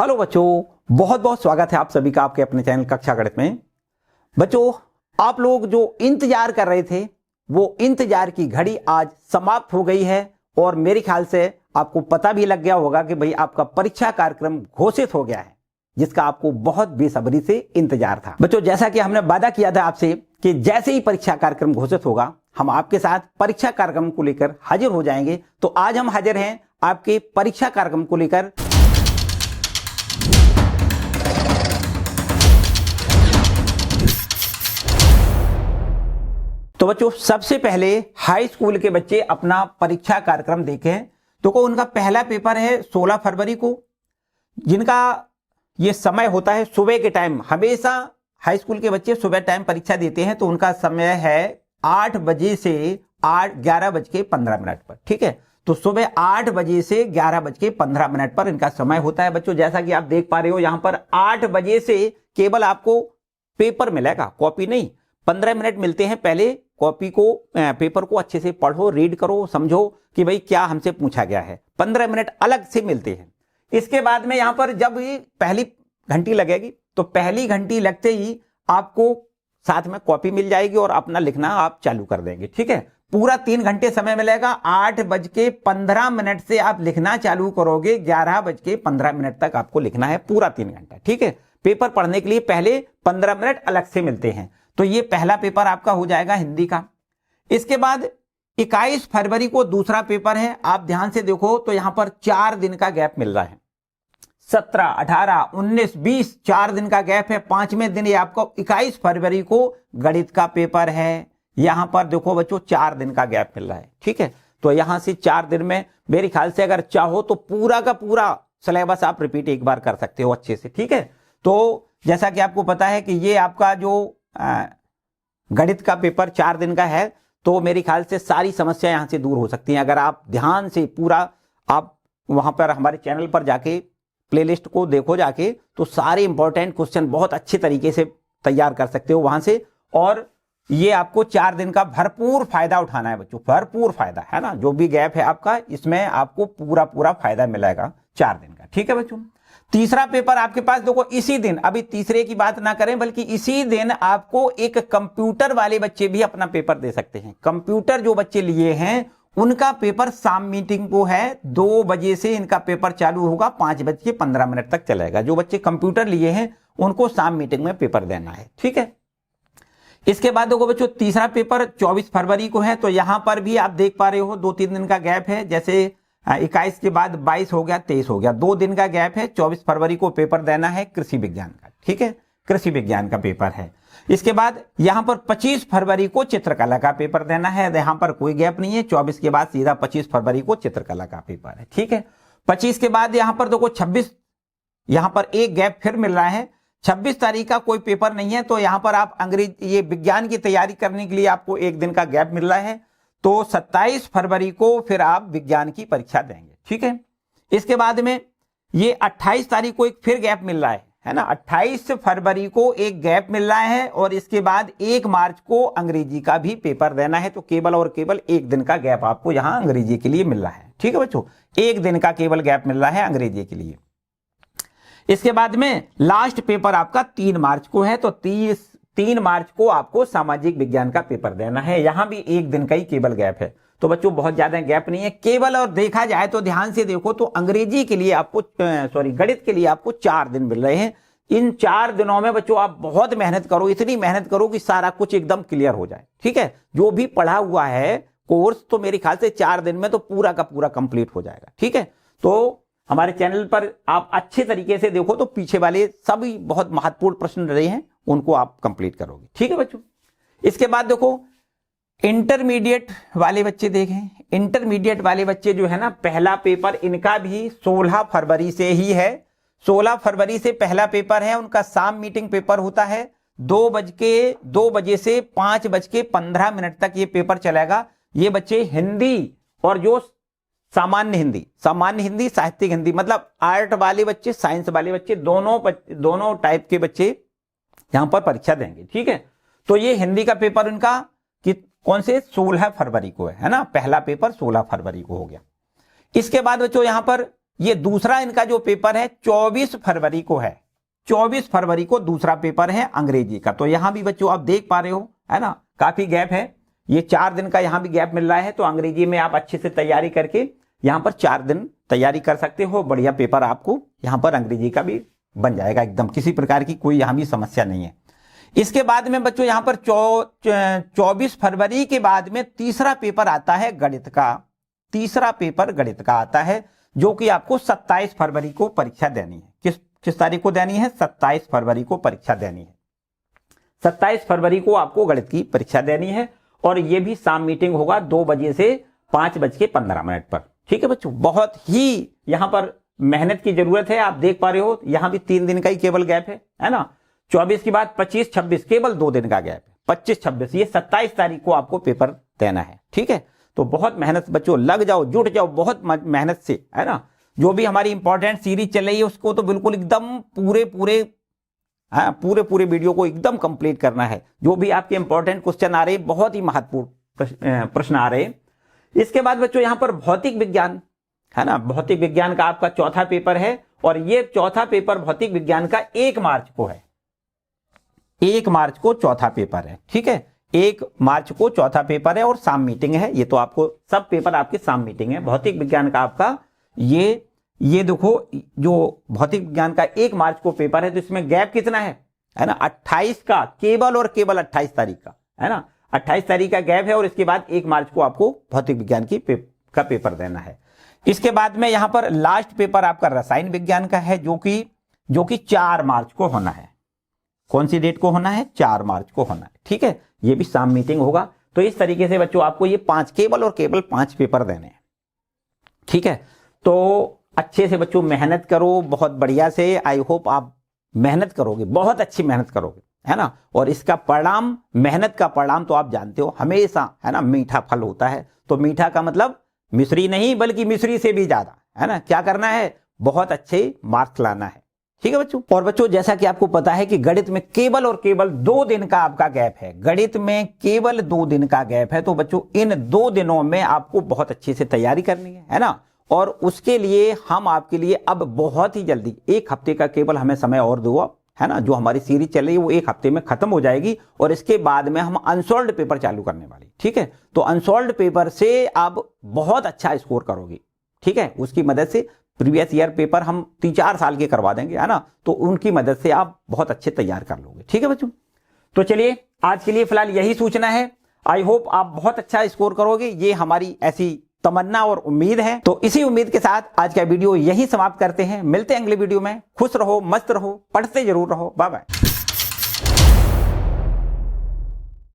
Hello बच्चों, बहुत बहुत स्वागत है आप सभी का आपके अपने चैनल कक्षा गणित में। बच्चों, आप लोग जो इंतजार कर रहे थे वो इंतजार की घड़ी आज समाप्त हो गई है और मेरे ख्याल से आपको पता भी लग गया होगा कि भाई आपका परीक्षा कार्यक्रम घोषित हो गया है, जिसका आपको बहुत बेसब्री से इंतजार था। बच्चों, जैसा कि हमने वादा किया था आपसे कि जैसे ही परीक्षा कार्यक्रम घोषित होगा हम आपके साथ परीक्षा कार्यक्रम को लेकर हाजिर हो जाएंगे। तो आज हम हाजिर हैं आपके परीक्षा कार्यक्रम को लेकर। तो बच्चों, सबसे पहले हाई स्कूल के बच्चे अपना परीक्षा कार्यक्रम देखें। तो उनका पहला पेपर है 16 फरवरी को, जिनका ये समय होता है सुबह के टाइम। हमेशा हाई स्कूल के बच्चे सुबह टाइम परीक्षा देते हैं, तो उनका समय है 8 बजे से 11:15 पर। ठीक है, तो सुबह 8 बजे से 11:15 पर इनका समय होता है। बच्चों, जैसा कि आप देख पा रहे हो यहां पर 8 बजे से केवल आपको पेपर मिलेगा, कॉपी नहीं। 15 मिनट मिलते हैं, पहले कॉपी को पेपर को अच्छे से पढ़ो, रीड करो, समझो कि भाई क्या हमसे पूछा गया है। 15 मिनट अलग से मिलते हैं। इसके बाद में यहां पर जब ये पहली घंटी लगेगी तो पहली घंटी लगते ही आपको साथ में कॉपी मिल जाएगी और अपना लिखना आप चालू कर देंगे। ठीक है, पूरा 3 घंटे समय मिलेगा। 8:15 से आप लिखना चालू करोगे, 11:15 तक आपको लिखना है, पूरा 3 घंटा। ठीक है, पेपर पढ़ने के लिए पहले 15 मिनट अलग से मिलते हैं। तो ये पहला पेपर आपका हो जाएगा हिंदी का। इसके बाद 21 फरवरी को दूसरा पेपर है। आप ध्यान से देखो तो यहां पर 4 दिन का गैप मिल रहा है। 17, 18, 19, 20 4 दिन का गैप है। 5वें दिन ये आपको 21 फरवरी को गणित का पेपर है। यहां पर देखो बच्चों 4 दिन का गैप मिल रहा है। ठीक है, तो यहां से 4 दिन में मेरे ख्याल से अगर चाहो तो पूरा का पूरा सिलेबस आप रिपीट एक बार कर सकते हो अच्छे से। ठीक है, तो जैसा कि आपको पता है कि ये आपका जो गणित का पेपर 4 दिन का है, तो मेरे ख्याल से सारी समस्या यहां से दूर हो सकती हैं अगर आप ध्यान से पूरा आप वहां पर हमारे चैनल पर जाके प्लेलिस्ट को देखो जाके, तो सारे इंपॉर्टेंट क्वेश्चन बहुत अच्छे तरीके से तैयार कर सकते हो वहां से। और ये आपको 4 दिन का भरपूर फायदा उठाना है बच्चों, भरपूर फायदा है ना। जो भी गैप है आपका, इसमें आपको पूरा पूरा फायदा मिलेगा 4 दिन का। ठीक है बच्चों, तीसरा पेपर आपके पास देखो इसी दिन, अभी तीसरे की बात ना करें बल्कि इसी दिन आपको एक कंप्यूटर वाले बच्चे भी अपना पेपर दे सकते हैं। कंप्यूटर जो बच्चे लिए हैं उनका पेपर शाम मीटिंग को है, 2 बजे से इनका पेपर चालू होगा, 5:15 तक चलेगा। जो बच्चे कंप्यूटर लिए हैं उनको शाम मीटिंग में पेपर देना है। ठीक है, इसके बाद देखो बच्चों तीसरा पेपर 24 फरवरी को है। तो यहां पर भी आप देख पा रहे हो 2-3 दिन का गैप है। जैसे 21 के बाद 22 हो गया, 23 हो गया, 2 दिन का गैप है। 24 फरवरी को पेपर देना है कृषि विज्ञान का। ठीक है, कृषि विज्ञान का पेपर है। इसके बाद यहां पर 25 फरवरी को चित्रकला का पेपर देना है। यहां पर कोई गैप नहीं है, 24 के बाद सीधा 25 फरवरी को चित्रकला का पेपर है। ठीक है, 25 के बाद यहां पर देखो 26, यहां पर एक गैप फिर मिल रहा है। 26 तारीख का कोई पेपर नहीं है, तो यहां पर आप अंग्रेजी ये विज्ञान की तैयारी करने के लिए आपको 1 दिन का गैप मिल रहा है। तो 27 फरवरी को फिर आप विज्ञान की परीक्षा देंगे। ठीक है, इसके बाद में ये 28 तारीख को एक फिर गैप मिल रहा है ना। 28 फरवरी को एक गैप मिल रहा है और इसके बाद 1 मार्च को अंग्रेजी का भी पेपर देना है। तो केवल और केवल 1 दिन का गैप आपको यहां अंग्रेजी के लिए मिल रहा है। ठीक है बच्चों, 1 दिन का केवल गैप मिल रहा है अंग्रेजी के लिए। इसके बाद में लास्ट पेपर आपका 3 मार्च को है। तो 3 मार्च को आपको सामाजिक विज्ञान का पेपर देना है। यहां भी 1 दिन का ही केवल गैप है। तो बच्चों बहुत ज्यादा गैप नहीं है केवल। और देखा जाए तो ध्यान से देखो तो अंग्रेजी के लिए आपको गणित के लिए आपको 4 दिन मिल रहे हैं। इन 4 दिनों में बच्चों आप बहुत मेहनत करो, इतनी मेहनत करो कि सारा कुछ एकदम क्लियर हो जाए। ठीक है, जो भी पढ़ा हुआ है कोर्स तो मेरे ख्याल से 4 दिन में तो पूरा का पूरा कंप्लीट हो जाएगा। ठीक है, तो हमारे चैनल पर आप अच्छे तरीके से देखो तो पीछे वाले सभी बहुत महत्वपूर्ण प्रश्न रहे हैं, उनको आप कंप्लीट करोगे। ठीक है बच्चों, इसके बाद देखो इंटरमीडिएट वाले बच्चे देखें। इंटरमीडिएट वाले बच्चे जो है ना, पहला पेपर इनका भी 16 फरवरी से ही है। 16 फरवरी से पहला पेपर है। उनका शाम मीटिंग पेपर होता है। 2 बजे से 5:15 तक ये पेपर चलेगा। ये बच्चे हिंदी और जो सामान्य हिंदी, साहित्यिक हिंदी, मतलब आर्ट वाले बच्चे, साइंस वाले बच्चे, दोनों टाइप के बच्चे यहां पर परीक्षा देंगे। ठीक है, तो ये हिंदी का पेपर उनका कौन से 16 फरवरी को है ना। पहला पेपर 16 फरवरी को हो गया। इसके बाद बच्चों यहां पर ये दूसरा इनका जो पेपर है 24 फरवरी को है। 24 फरवरी को दूसरा पेपर है अंग्रेजी का। तो यहां भी बच्चों आप देख पा रहे हो, है ना, काफी गैप है। ये 4 दिन का यहां भी गैप मिल रहा है। तो अंग्रेजी में आप अच्छे से तैयारी करके यहां पर 4 दिन तैयारी कर सकते हो। बढ़िया पेपर आपको यहां पर अंग्रेजी का भी बन जाएगा एकदम, किसी प्रकार की कोई यहां भी समस्या नहीं है। इसके बाद में बच्चों यहां पर 24 फरवरी के बाद में तीसरा पेपर आता है गणित का। तीसरा पेपर गणित का आता है, जो कि आपको 27 फरवरी को परीक्षा देनी है। किस तारीख को देनी है? 27 फरवरी को परीक्षा देनी है। 27 फरवरी को आपको गणित की परीक्षा देनी है। और यह भी शाम मीटिंग होगा 2 बजे से 5:15 पर। ठीक है बच्चों, बहुत ही यहां पर मेहनत की जरूरत है। आप देख पा रहे हो यहां भी 3 दिन का ही केवल गैप है ना। 24 के बाद 25-26 केवल 2 दिन का गैप है। 25-26 ये 27 तारीख को आपको पेपर देना है। ठीक है, तो बहुत मेहनत बच्चों, लग जाओ, जुट जाओ बहुत मेहनत से, है ना। जो भी हमारी इंपॉर्टेंट सीरीज चल रही है उसको तो बिल्कुल एकदम पूरे वीडियो को एकदम कंप्लीट करना है। जो भी आपके इंपॉर्टेंट क्वेश्चन आ रहे हैं, बहुत ही महत्वपूर्ण प्रश्न आ रहे हैं। इसके बाद बच्चों यहां पर भौतिक विज्ञान, है ना, भौतिक विज्ञान का आपका चौथा पेपर है। और ये चौथा पेपर भौतिक विज्ञान का 1 मार्च को है। 1 मार्च को चौथा पेपर है। ठीक है, 1 मार्च को चौथा पेपर है और शाम मीटिंग है। ये तो आपको सब पेपर आपके शाम मीटिंग है। भौतिक विज्ञान का आपका ये देखो, जो भौतिक विज्ञान का 1 मार्च को पेपर है, तो इसमें गैप कितना है ना, 28 का, केवल और केवल 28 तारीख का, है ना, 28 तारीख का गैप है। और इसके बाद 1 मार्च को आपको भौतिक विज्ञान का पेपर देना है। इसके बाद में यहां पर लास्ट पेपर आपका रसायन विज्ञान का है, जो कि 4 मार्च को होना है। कौन सी डेट को होना है? 4 मार्च को होना है। ठीक है, ये भी शाम मीटिंग होगा। तो इस तरीके से बच्चों आपको ये 5 केवल और केवल 5 पेपर देने हैं। ठीक है, तो अच्छे से बच्चों मेहनत करो, बहुत बढ़िया से। आई होप आप मेहनत करोगे, बहुत अच्छी मेहनत करोगे, है ना। और इसका परिणाम, मेहनत का परिणाम तो आप जानते हो हमेशा, है ना, मीठा फल होता है। तो मीठा का मतलब मिश्री नहीं, बल्कि मिश्री से भी ज्यादा, है ना। क्या करना है? बहुत अच्छे मार्क्स लाना है। ठीक है बच्चों। और बच्चों जैसा कि आपको पता है कि गणित में केवल और केवल 2 दिन का आपका गैप है। गणित में केवल 2 दिन का गैप है। तो बच्चों इन 2 दिनों में आपको बहुत अच्छे से तैयारी करनी है ना। और उसके लिए हम आपके लिए अब बहुत ही जल्दी 1 हफ्ते का केवल हमें समय और दो, है ना। जो हमारी सीरीज चल रही है वो 1 हफ्ते में खत्म हो जाएगी। और इसके बाद में हम अनसॉल्व्ड पेपर चालू करने वाले। ठीक है, तो अनसॉल्व्ड पेपर से आप बहुत अच्छा स्कोर करोगे। ठीक है, उसकी मदद से प्रीवियस ईयर पेपर हम 3-4 साल के करवा देंगे, है ना। तो उनकी मदद से आप बहुत अच्छे तैयार कर लोगे। ठीक है बच्चों, तो चलिए आज के लिए फिलहाल यही सूचना है। आई होप आप बहुत अच्छा स्कोर करोगे, ये हमारी ऐसी तमन्ना और उम्मीद है। तो इसी उम्मीद के साथ आज का वीडियो यही समाप्त करते हैं। मिलते हैं अगले वीडियो में। खुश रहो, मस्त रहो, पढ़ते जरूर रहो। Bye bye.